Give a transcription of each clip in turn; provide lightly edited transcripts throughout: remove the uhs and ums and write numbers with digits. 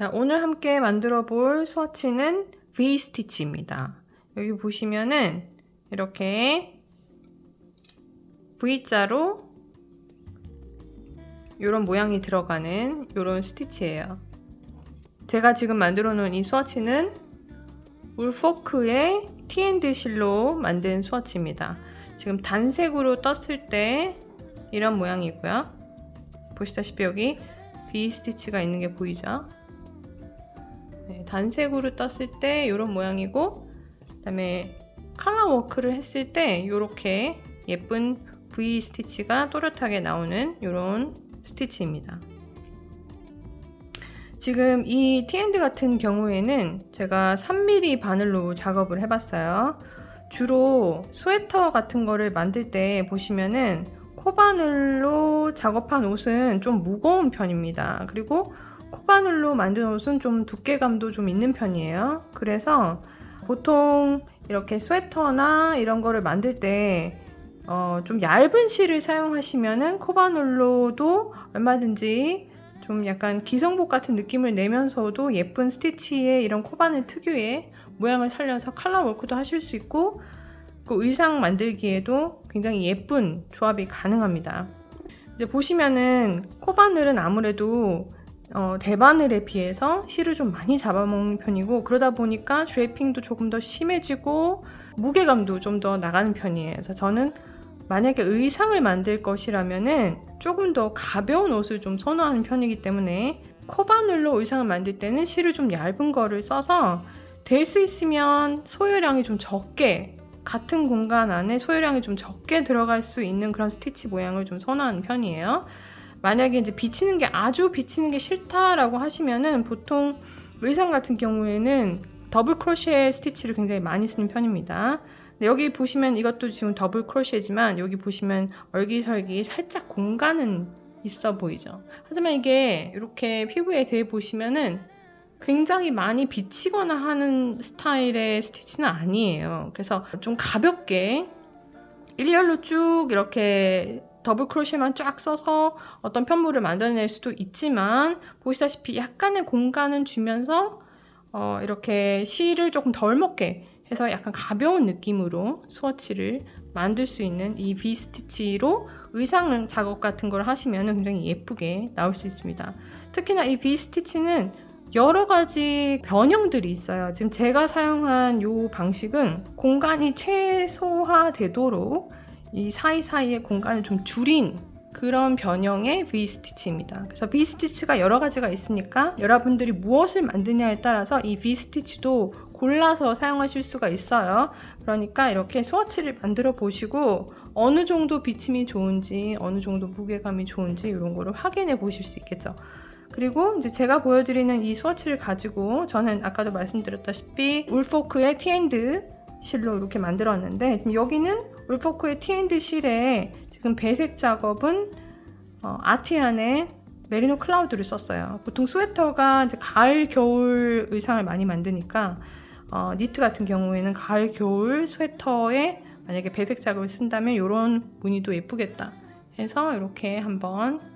자, 오늘 함께 만들어 볼 스와치는 V스티치입니다. 여기 보시면은 이렇게 V자로 이런 모양이 들어가는 이런 스티치예요. 제가 지금 만들어 놓은 이 스와치는 울포크의 T&D 실로 만든 스와치입니다. 지금 단색으로 떴을 때 이런 모양이고요. 보시다시피 여기 V스티치가 있는 게 보이죠? 네, 단색으로 떴을 때 이런 모양이고, 그 다음에 컬러 워크를 했을 때 이렇게 예쁜 V 스티치가 또렷하게 나오는 이런 스티치입니다. 지금 이 T&D 같은 경우에는 제가 3mm 바늘로 작업을 해봤어요. 주로 스웨터 같은 거를 만들 때 보시면은 코바늘로 작업한 옷은 좀 무거운 편입니다. 그리고 코바늘로 만든 옷은 좀 두께감도 좀 있는 편이에요. 그래서 보통 이렇게 스웨터나 이런 거를 만들 때 좀 얇은 실을 사용하시면은 코바늘로도 얼마든지 좀 약간 기성복 같은 느낌을 내면서도 예쁜 스티치의 이런 코바늘 특유의 모양을 살려서 컬러 워크도 하실 수 있고, 그 의상 만들기에도 굉장히 예쁜 조합이 가능합니다. 이제 보시면은 코바늘은 아무래도 대바늘에 비해서 실을 좀 많이 잡아먹는 편이고, 그러다 보니까 드래핑도 조금 더 심해지고 무게감도 좀 더 나가는 편이에요. 그래서 저는 만약에 의상을 만들 것이라면은 조금 더 가벼운 옷을 좀 선호하는 편이기 때문에 코바늘로 의상을 만들 때는 실을 좀 얇은 거를 써서 될 수 있으면 소요량이 좀 적게, 같은 공간 안에 소요량이 좀 적게 들어갈 수 있는 그런 스티치 모양을 좀 선호하는 편이에요. 만약에 이제 비치는 게 아주 비치는 게 싫다라고 하시면은 보통 의상 같은 경우에는 더블 크로셰 스티치를 굉장히 많이 쓰는 편입니다. 여기 보시면 이것도 지금 더블 크로셰지만 여기 보시면 얼기설기 살짝 공간은 있어 보이죠. 하지만 이게 이렇게 피부에 대해 보시면은 굉장히 많이 비치거나 하는 스타일의 스티치는 아니에요. 그래서 좀 가볍게 일렬로 쭉 이렇게 더블 크로셰만 쫙 써서 어떤 편물을 만들어낼 수도 있지만, 보시다시피 약간의 공간은 주면서 이렇게 실을 조금 덜 먹게 해서 약간 가벼운 느낌으로 스워치를 만들 수 있는 이 V 스티치로 의상 작업 같은 걸 하시면 굉장히 예쁘게 나올 수 있습니다. 특히나 이 V 스티치는 여러 가지 변형들이 있어요. 지금 제가 사용한 이 방식은 공간이 최소화되도록 이 사이사이의 공간을 좀 줄인 그런 변형의 V-스티치입니다. 그래서 V-스티치가 여러 가지가 있으니까 여러분들이 무엇을 만드냐에 따라서 이 V-스티치도 골라서 사용하실 수가 있어요. 그러니까 이렇게 스워치를 만들어 보시고 어느 정도 비침이 좋은지, 어느 정도 무게감이 좋은지 이런 거를 확인해 보실 수 있겠죠. 그리고 이제 제가 보여드리는 이 스워치를 가지고 저는 아까도 말씀드렸다시피 울포크의 T&D 실로 이렇게 만들었는데, 지금 여기는 울포크의 T&D 실에 지금 배색 작업은 아티안의 메리노 클라우드를 썼어요. 보통 스웨터가 이제 가을 겨울 의상을 많이 만드니까 니트 같은 경우에는 가을 겨울 스웨터에 만약에 배색 작업을 쓴다면 이런 무늬도 예쁘겠다 해서 이렇게 한번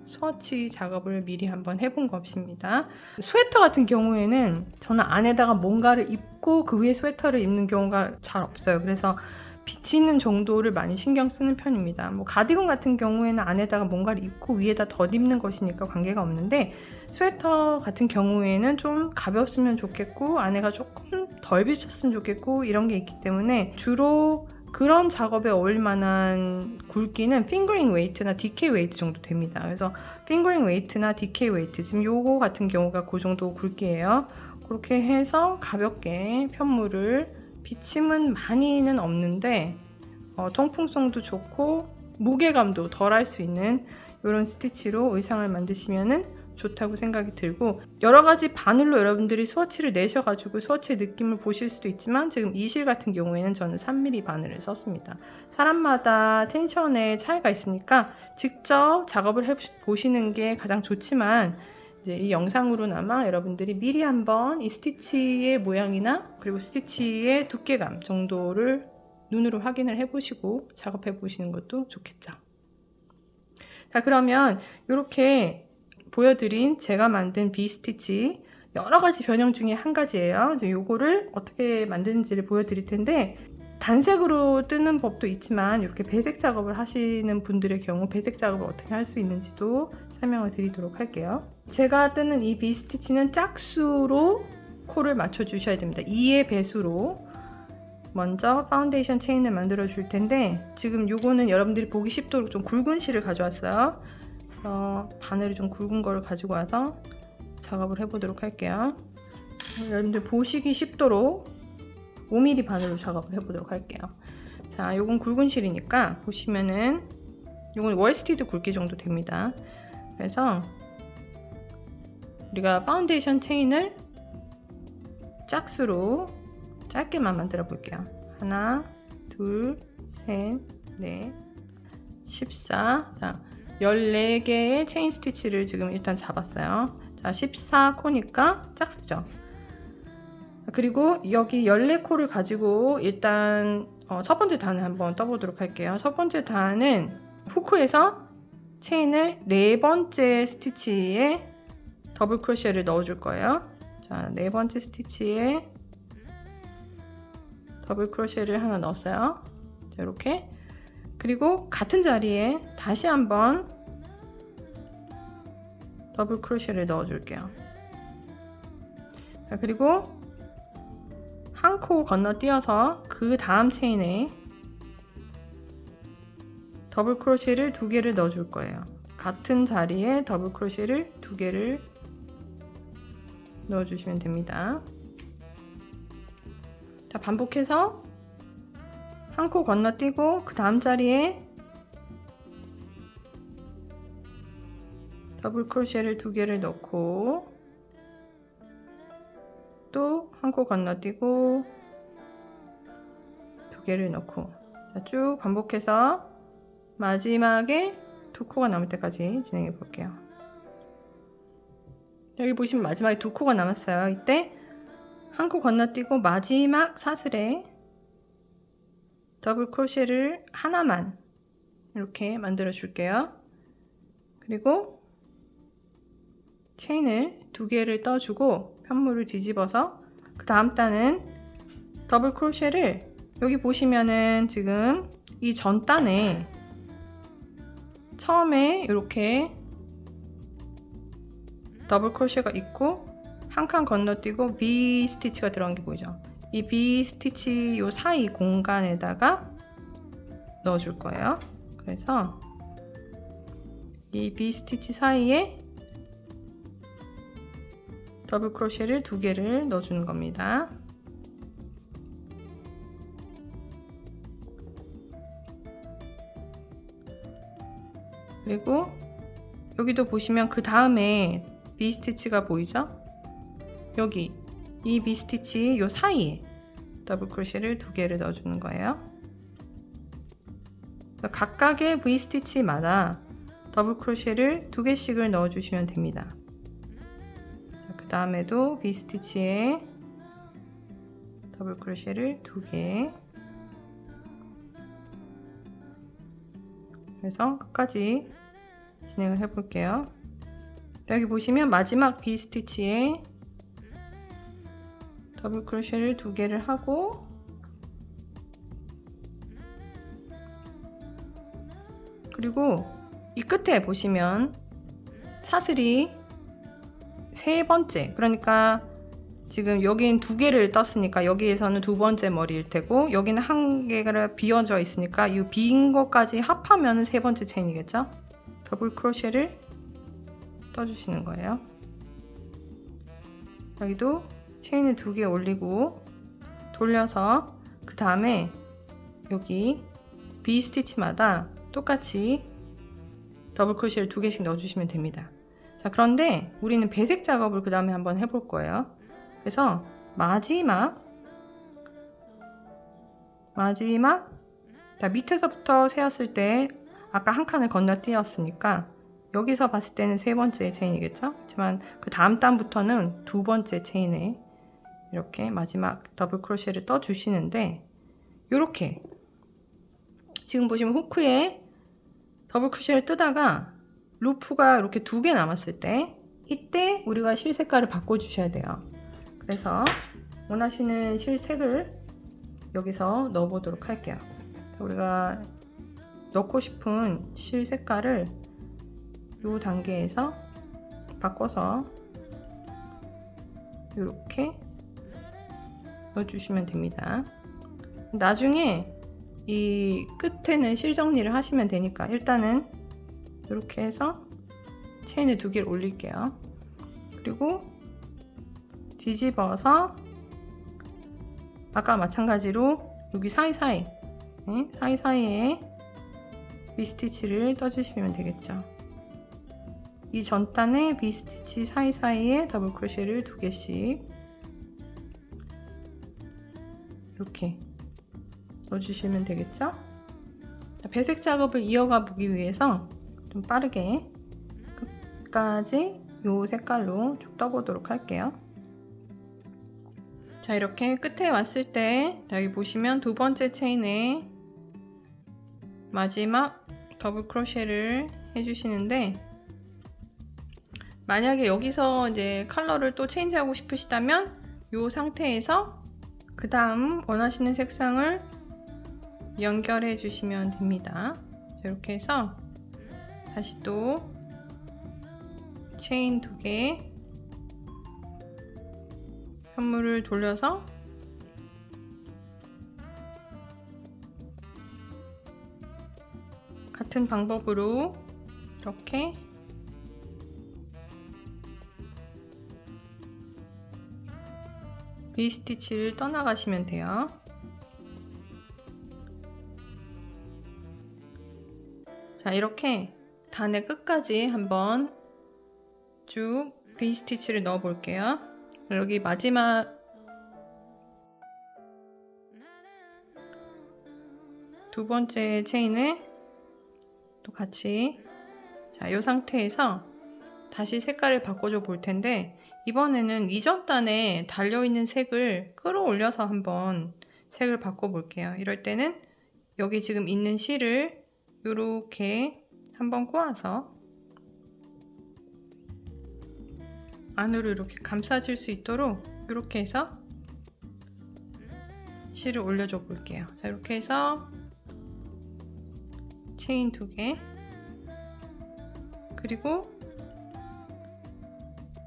스워치 작업을 미리 한번 해본 것입니다. 스웨터 같은 경우에는 저는 안에다가 뭔가를 입고 그 위에 스웨터를 입는 경우가 잘 없어요. 그래서 비치는 정도를 많이 신경 쓰는 편입니다. 뭐 가디건 같은 경우에는 안에다가 뭔가를 입고 위에다 덧입는 것이니까 관계가 없는데, 스웨터 같은 경우에는 좀 가벼웠으면 좋겠고 안에가 조금 덜 비쳤으면 좋겠고 이런 게 있기 때문에 주로 그런 작업에 어울릴 만한 굵기는 핑거링 웨이트나 DK 웨이트 정도 됩니다. 그래서 핑거링 웨이트나 DK 웨이트, 지금 요거 같은 경우가 그 정도 굵기예요. 그렇게 해서 가볍게 편물을, 비침은 많이는 없는데 통풍성도 좋고 무게감도 덜 할 수 있는 이런 스티치로 의상을 만드시면은 좋다고 생각이 들고, 여러 가지 바늘로 여러분들이 스워치를 내셔가지고 스워치의 느낌을 보실 수도 있지만, 지금 이 실 같은 경우에는 저는 3mm 바늘을 썼습니다. 사람마다 텐션의 차이가 있으니까 직접 작업을 해보시는 게 가장 좋지만, 이제 이 영상으로나마 여러분들이 미리 한번 이 스티치의 모양이나 그리고 스티치의 두께감 정도를 눈으로 확인을 해보시고 작업해 보시는 것도 좋겠죠. 자, 그러면 이렇게 보여드린 제가 만든 비스티치 여러 가지 변형 중에 한 가지예요. 이제 요거를 어떻게 만드는지를 보여드릴 텐데, 단색으로 뜨는 법도 있지만 이렇게 배색 작업을 하시는 분들의 경우 배색 작업을 어떻게 할 수 있는지도 설명을 드리도록 할게요. 제가 뜨는 이 비스티치는 짝수로 코를 맞춰 주셔야 됩니다. 2의 배수로 먼저 파운데이션 체인을 만들어 줄 텐데, 지금 요거는 여러분들이 보기 쉽도록 좀 굵은 실을 가져왔어요. 바늘을 좀 굵은 거를 가지고 와서 작업을 해보도록 할게요. 여러분들 보시기 쉽도록 5mm 바늘로 작업을 해보도록 할게요. 자, 요건 굵은 실이니까 보시면은 요건 월스티드 굵기 정도 됩니다. 그래서 우리가 파운데이션 체인을 짝수로 짧게만 만들어 볼게요. 하나, 둘, 셋, 넷, 14. 자, 14개의 체인 스티치를 지금 일단 잡았어요. 자, 14코니까 짝수죠. 그리고 여기 14코를 가지고 일단 첫 번째 단을 한번 떠보도록 할게요. 첫 번째 단은 후크에서 체인을 네 번째 스티치에 더블 크로셰를 넣어줄 거예요. 자, 네 번째 스티치에 더블 크로셰를 하나 넣었어요. 자, 이렇게. 그리고 같은 자리에 다시 한번 더블 크로셰를 넣어줄게요. 자, 그리고 한 코 건너뛰어서 그 다음 체인에 더블 크로셰를 2개를 넣어줄 거예요. 같은 자리에 더블 크로셰를 2개를 넣어주시면 됩니다. 자, 반복해서 한 코 건너뛰고 그 다음 자리에 더블 크로셰를 2개를 넣고 또 한 코 건너뛰고 2개를 넣고, 자, 쭉 반복해서 마지막에 2코가 남을 때까지 진행해 볼게요. 여기 보시면 마지막에 2코가 남았어요. 이때 한 코 건너뛰고 마지막 사슬에 더블 크로셰를 하나만 이렇게 만들어 줄게요. 그리고 체인을 2개를 떠주고 편물을 뒤집어서 그 다음 단은 더블 크로셰를, 여기 보시면은 지금 이 전 단에 처음에 이렇게 더블 크로셰가 있고 한 칸 건너뛰고 B 스티치가 들어간 게 보이죠? 이 B 스티치 요 사이 공간에다가 넣어줄 거예요. 그래서 이 B 스티치 사이에 더블 크로셰를 2개를 넣어주는 겁니다. 그리고 여기도 보시면 그 다음에 B 스티치가 보이죠? 여기 이 B 스티치 요 사이에 더블 크로셰를 2개를 넣어주는 거예요. 각각의 V 스티치마다 더블 크로셰를 2개씩을 넣어주시면 됩니다. 그 다음에도 B 스티치에 더블 크로셰를 2개, 그래서 끝까지 진행을 해 볼게요. 여기 보시면 마지막 B 스티치에 더블 크로셰를 2개를 하고, 그리고 이 끝에 보시면 사슬이 세 번째, 그러니까 지금 여긴 2개를 떴으니까 여기에서는 두 번째 머리일 테고, 여기는 한 개가 비어져 있으니까 이 빈 것까지 합하면 세 번째 체인이겠죠? 더블 크로셰를 떠주시는 거예요. 여기도 체인을 2개 올리고 돌려서 그 다음에 여기 B 스티치마다 똑같이 더블 크로셰를 2개씩 넣어주시면 됩니다. 자, 그런데 우리는 배색 작업을 그 다음에 한번 해볼 거예요. 그래서 마지막 자, 밑에서부터 세었을 때 아까 한 칸을 건너뛰었으니까 여기서 봤을 때는 세 번째 체인이겠죠? 하지만 그 다음 단부터는 두 번째 체인에 이렇게 마지막 더블 크로셰를 떠 주시는데, 이렇게 지금 보시면 후크에 더블 크로셰를 뜨다가 루프가 이렇게 2개 남았을 때 이때 우리가 실 색깔을 바꿔주셔야 돼요. 그래서 원하시는 실 색을 여기서 넣어 보도록 할게요. 우리가 넣고 싶은 실 색깔을 이 단계에서 바꿔서 이렇게 넣어주시면 됩니다. 나중에 이 끝에는 실 정리를 하시면 되니까 일단은 이렇게 해서 체인을 2개를 올릴게요. 그리고 뒤집어서 아까 마찬가지로 여기 사이사이 사이사이에 V스티치를 떠주시면 되겠죠. 이 전단에 V스티치 사이사이에 더블 크로셰를 2개씩 이렇게 넣어주시면 되겠죠. 배색 작업을 이어가 보기 위해서 좀 빠르게 끝까지 이 색깔로 쭉 떠보도록 할게요. 자, 이렇게 끝에 왔을 때 여기 보시면 2번째 체인에 마지막 더블 크로셰를 해주시는데, 만약에 여기서 이제 컬러를 또 체인지하고 싶으시다면 이 상태에서 그 다음 원하시는 색상을 연결해 주시면 됩니다. 이렇게 해서 다시 또 체인 2개 현물을 돌려서 같은 방법으로 이렇게 V스티치를 떠나가시면 돼요. 자, 이렇게 단의 끝까지 한번 쭉 V스티치를 넣어 볼게요. 여기 마지막 두 번째 체인에 또 같이, 자, 이 상태에서 다시 색깔을 바꿔줘 볼 텐데, 이번에는 이전 단에 달려있는 색을 끌어올려서 한번 색을 바꿔 볼게요. 이럴 때는 여기 지금 있는 실을 이렇게 한번 꼬아서 안으로 이렇게 감싸질 수 있도록 이렇게 해서 실을 올려줘 볼게요. 자, 이렇게 해서 체인 2개, 그리고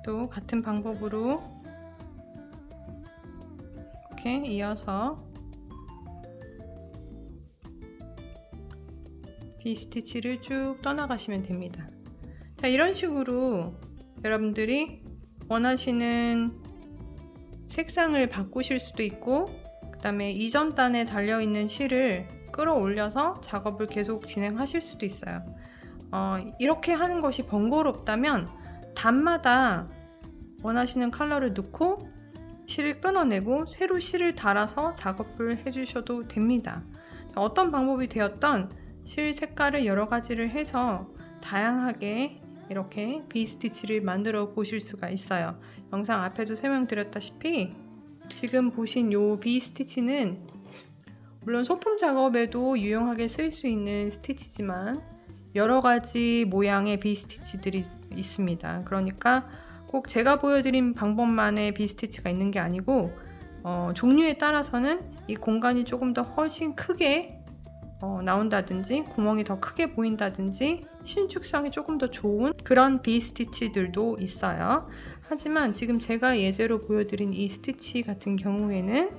또 같은 방법으로 이렇게 이어서 V스티치를 쭉 떠나가시면 됩니다. 자, 이런 식으로 여러분들이 원하시는 색상을 바꾸실 수도 있고, 그 다음에 이전 단에 달려있는 실을 끌어올려서 작업을 계속 진행하실 수도 있어요. 이렇게 하는 것이 번거롭다면 단마다 원하시는 컬러를 넣고 실을 끊어내고 새로 실을 달아서 작업을 해주셔도 됩니다. 어떤 방법이 되었던 실 색깔을 여러 가지를 해서 다양하게 이렇게 V스티치를 만들어 보실 수가 있어요. 영상 앞에도 설명드렸다시피 지금 보신 이 V스티치는 물론 소품 작업에도 유용하게 쓸 수 있는 스티치지만 여러 가지 모양의 V스티치들이 있습니다. 그러니까 꼭 제가 보여드린 방법만의 V스티치가 있는 게 아니고 종류에 따라서는 이 공간이 조금 더 훨씬 크게 나온다든지 구멍이 더 크게 보인다든지 신축성이 조금 더 좋은 그런 V스티치들도 있어요. 하지만 지금 제가 예제로 보여드린 이 스티치 같은 경우에는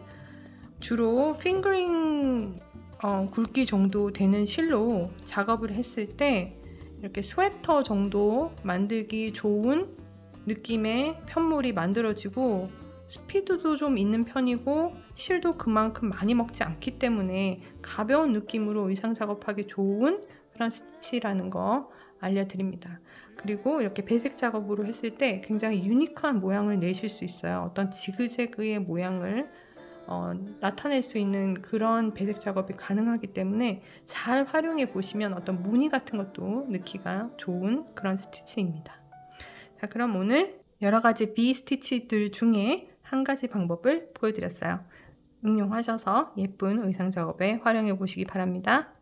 주로 핑거링 굵기 정도 되는 실로 작업을 했을 때 이렇게 스웨터 정도 만들기 좋은 느낌의 편물이 만들어지고 스피드도 좀 있는 편이고 실도 그만큼 많이 먹지 않기 때문에 가벼운 느낌으로 의상 작업하기 좋은 그런 스티치라는 거 알려드립니다. 그리고 이렇게 배색 작업으로 했을 때 굉장히 유니크한 모양을 내실 수 있어요. 어떤 지그재그의 모양을 나타낼 수 있는 그런 배색 작업이 가능하기 때문에 잘 활용해 보시면 어떤 무늬 같은 것도 넣기가 좋은 그런 스티치입니다. 자, 그럼 오늘 여러 가지 V스티치들 중에 한 가지 방법을 보여드렸어요. 응용하셔서 예쁜 의상 작업에 활용해 보시기 바랍니다.